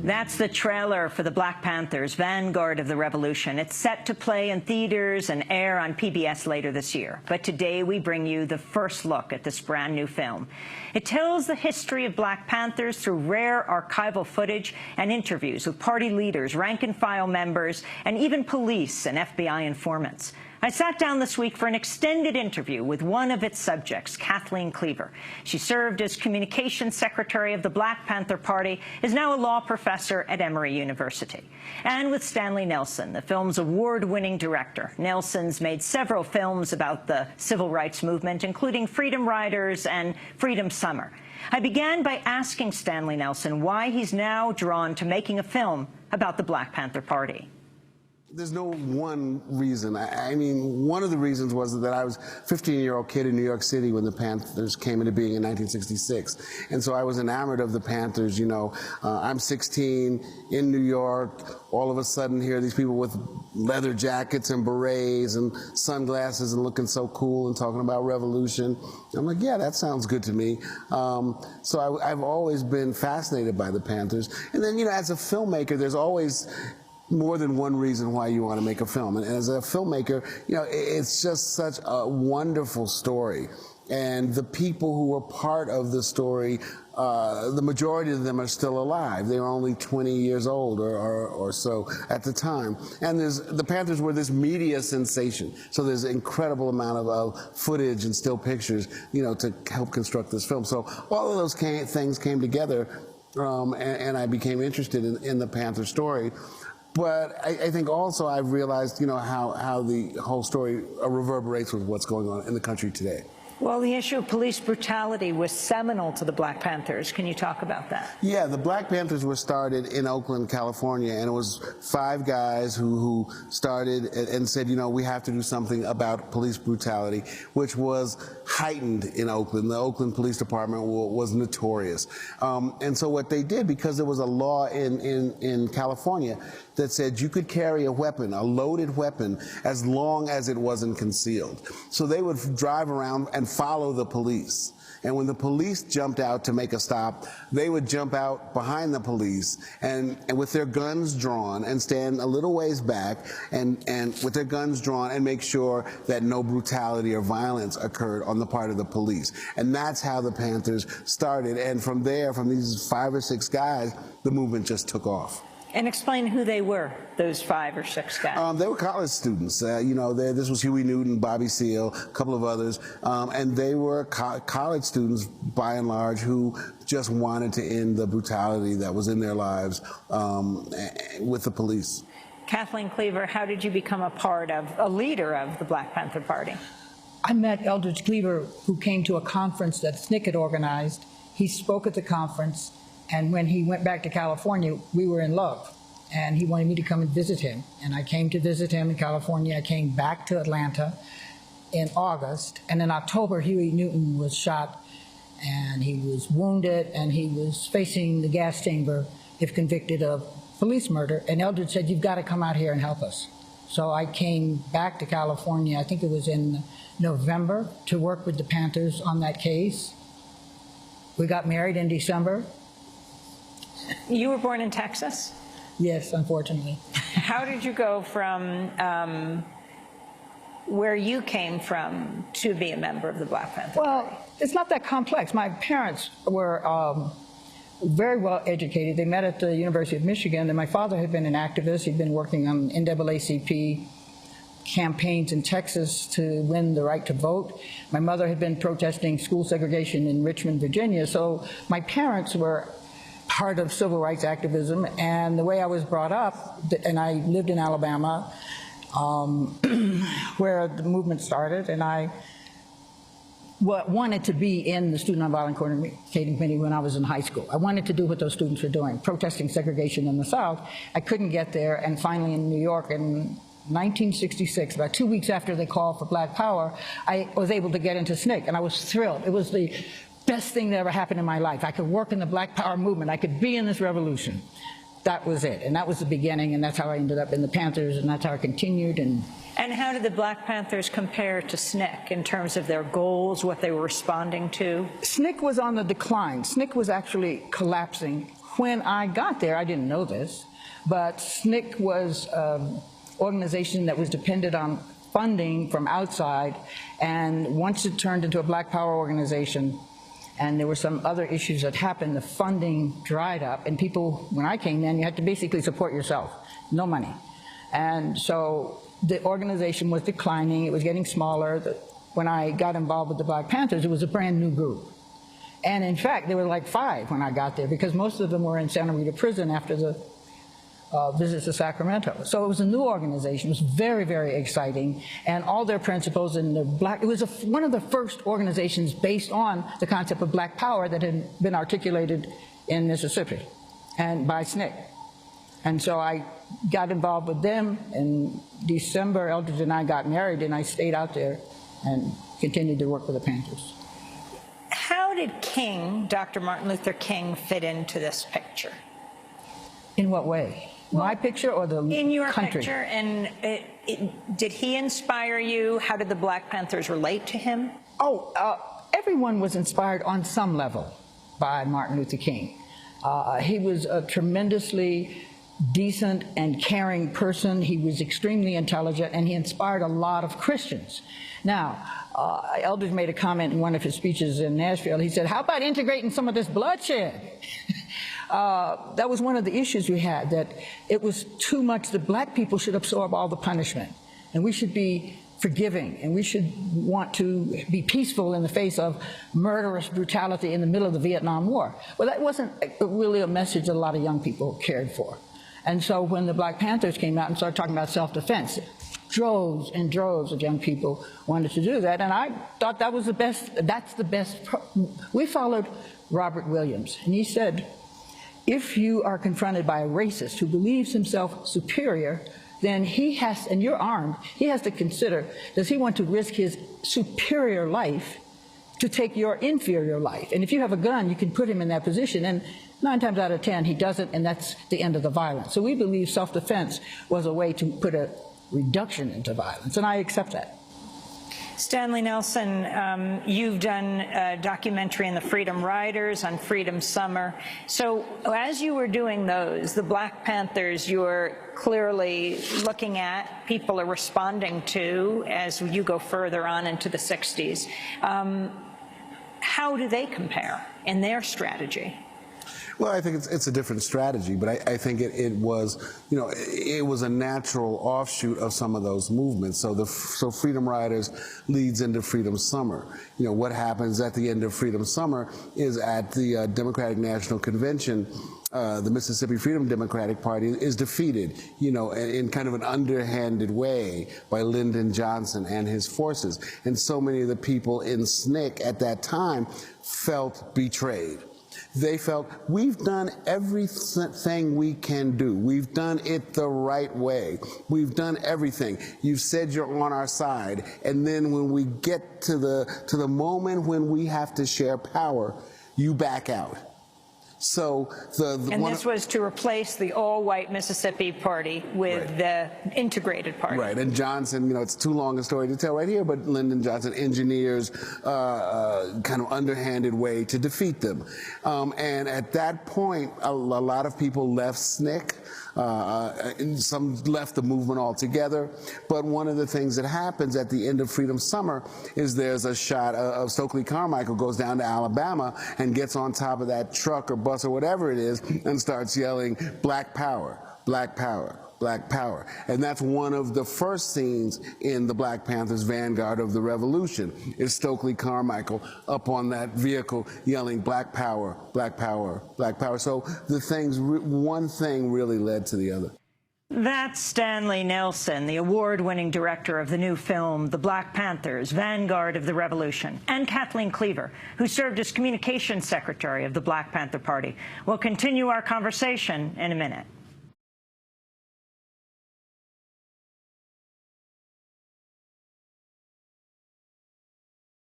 That's the trailer for the Black Panthers, Vanguard of the Revolution. It's set to play in theaters and air on PBS later this year. But today we bring you the first look at this brand new film. It tells the history of Black Panthers through rare archival footage and interviews with party leaders, rank-and-file members, and even police and FBI informants. I sat down this week for an extended interview with one of its subjects, Kathleen Cleaver. She served as communications secretary of the Black Panther Party, is now a law professor at Emory University. And with Stanley Nelson, the film's award-winning director. Nelson's made several films about the civil rights movement, including Freedom Riders and Freedom Summer. I began by asking Stanley Nelson why he's now drawn to making a film about the Black Panther Party. There's no one reason. I mean, one of the reasons was that I was a 15-year-old kid in New York City when the Panthers came into being in 1966. And so I was enamored of the Panthers, you know. I'm 16 in New York. All of a sudden here are these people with leather jackets and berets and sunglasses and looking so cool and talking about revolution. I'm like, yeah, that sounds good to me. So I've always been fascinated by the Panthers. And then, you know, as a filmmaker, there's always more than one reason why you want to make a film. And as a filmmaker, you know, it's just such a wonderful story. And the people who were part of the story, the majority of them are still alive. They were only 20 years old or so at the time. And the Panthers were this media sensation. So there's an incredible amount of footage and still pictures, you know, to help construct this film. So all of those things came together, and I became interested in the Panther story. But I think also I've realized, you know, how the whole story reverberates with what's going on in the country today. Well, the issue of police brutality was seminal to the Black Panthers. Can you talk about that? Yeah, the Black Panthers were started in Oakland, California, and it was 5 guys who started and said, you know, we have to do something about police brutality, which was heightened in Oakland. The Oakland Police Department was notorious. And so what they did, because there was a law in California that said you could carry a weapon, a loaded weapon, as long as it wasn't concealed. So they would drive around and follow the police. And when the police jumped out to make a stop, they would jump out behind the police and with their guns drawn and stand a little ways back and with their guns drawn and make sure that no brutality or violence occurred on the part of the police. And that's how the Panthers started. And from there, from these 5 or 6 guys, the movement just took off. And explain who they were, those 5 or 6 guys. They were college students. You know, this was Huey Newton, Bobby Seale, a couple of others. And they were college students, by and large, who just wanted to end the brutality that was in their lives with the police. Kathleen Cleaver, how did you become a leader of the Black Panther Party? I met Eldridge Cleaver, who came to a conference that SNCC had organized. He spoke at the conference. And when he went back to California, we were in love. And he wanted me to come and visit him. And I came to visit him in California. I came back to Atlanta in August. And in October, Huey Newton was shot, and he was wounded, and he was facing the gas chamber if convicted of police murder. And Eldridge said, you've got to come out here and help us. So I came back to California, I think it was in November, to work with the Panthers on that case. We got married in December. You were born in Texas? Yes, unfortunately. How did you go from where you came from to be a member of the Black Panther Party? Well, it's not that complex. My parents were very well educated. They met at the University of Michigan, and my father had been an activist. He'd been working on NAACP campaigns in Texas to win the right to vote. My mother had been protesting school segregation in Richmond, Virginia. So my parents were part of civil rights activism, and the way I was brought up, and I lived in Alabama, where the movement started, and I wanted to be in the Student Nonviolent Coordinating Committee when I was in high school. I wanted to do what those students were doing, protesting segregation in the South. I couldn't get there, and finally in New York in 1966, about 2 weeks after they called for Black Power, I was able to get into SNCC, and I was thrilled. It was the best thing that ever happened in my life. I could work in the Black Power movement. I could be in this revolution. That was it. And that was the beginning, and that's how I ended up in the Panthers, and that's how I continued. And how did the Black Panthers compare to SNCC in terms of their goals, what they were responding to? SNCC was on the decline. SNCC was actually collapsing When I got there, I didn't know this, but SNCC was an organization that was dependent on funding from outside, and once it turned into a Black Power organization, and there were some other issues that happened, the funding dried up, and people, when I came in, you had to basically support yourself, no money. And so the organization was declining, it was getting smaller. When I got involved with the Black Panthers, it was a brand new group. And in fact, there were like 5 when I got there, because most of them were in Santa Rita prison after the visits to Sacramento. So it was a new organization. It was very, very exciting. And all their principles and the it was one of the first organizations based on the concept of Black Power that had been articulated in Mississippi and by SNCC. And so I got involved with them. In December, Eldridge and I got married, and I stayed out there and continued to work with the Panthers. How did King, Dr. Martin Luther King, fit into this picture? In what way? My picture or the country? In your picture, and did he inspire you? How did the Black Panthers relate to him? Everyone was inspired on some level by Martin Luther King. He was a tremendously decent and caring person. He was extremely intelligent, and he inspired a lot of Christians. Now, Eldridge made a comment in one of his speeches in Nashville. He said, how about integrating some of this bloodshed? That was one of the issues we had, that it was too much that Black people should absorb all the punishment, and we should be forgiving, and we should want to be peaceful in the face of murderous brutality in the middle of the Vietnam War. Well, that wasn't really a message that a lot of young people cared for. And so when the Black Panthers came out and started talking about self-defense, droves and droves of young people wanted to do that, and I thought that was the best, that's the best. We followed Robert Williams, and he said, if you are confronted by a racist who believes himself superior, then he has, and you're armed, he has to consider, does he want to risk his superior life to take your inferior life? And if you have a gun, you can put him in that position, and 9 times out of 10, he doesn't, and that's the end of the violence. So we believe self-defense was a way to put a reduction into violence, and I accept that. Stanley Nelson, you've done a documentary in the Freedom Riders on Freedom Summer. So as you were doing those, the Black Panthers, you were clearly looking at, people are responding to as you go further on into the 60s. How do they compare in their strategy? Well, I think it's a different strategy, but I think it was, you know, it was a natural offshoot of some of those movements. So Freedom Riders leads into Freedom Summer. You know, what happens at the end of Freedom Summer is at the Democratic National Convention, the Mississippi Freedom Democratic Party is defeated, you know, in kind of an underhanded way by Lyndon Johnson and his forces. And so many of the people in SNCC at that time felt betrayed. They felt, we've done everything we can do. We've done it the right way. We've done everything. You've said you're on our side. And then when we get to the moment when we have to share power, you back out. So and this was to replace the all-white Mississippi Party with the integrated party. Right, and Johnson, you know, it's too long a story to tell right here, but Lyndon Johnson engineers kind of underhanded way to defeat them. And at that point, a lot of people left SNCC. And some left the movement altogether. But one of the things that happens at the end of Freedom Summer is there's a shot of Stokely Carmichael goes down to Alabama and gets on top of that truck or bus or whatever it is and starts yelling, Black Power, Black Power, Black Power. And that's one of the first scenes in the Black Panthers' Vanguard of the Revolution, is Stokely Carmichael up on that vehicle yelling, Black Power, Black Power, Black Power. So the things, one thing really led to the other. That's Stanley Nelson, the award-winning director of the new film, The Black Panthers, Vanguard of the Revolution, and Kathleen Cleaver, who served as communications secretary of the Black Panther Party. We'll continue our conversation in a minute.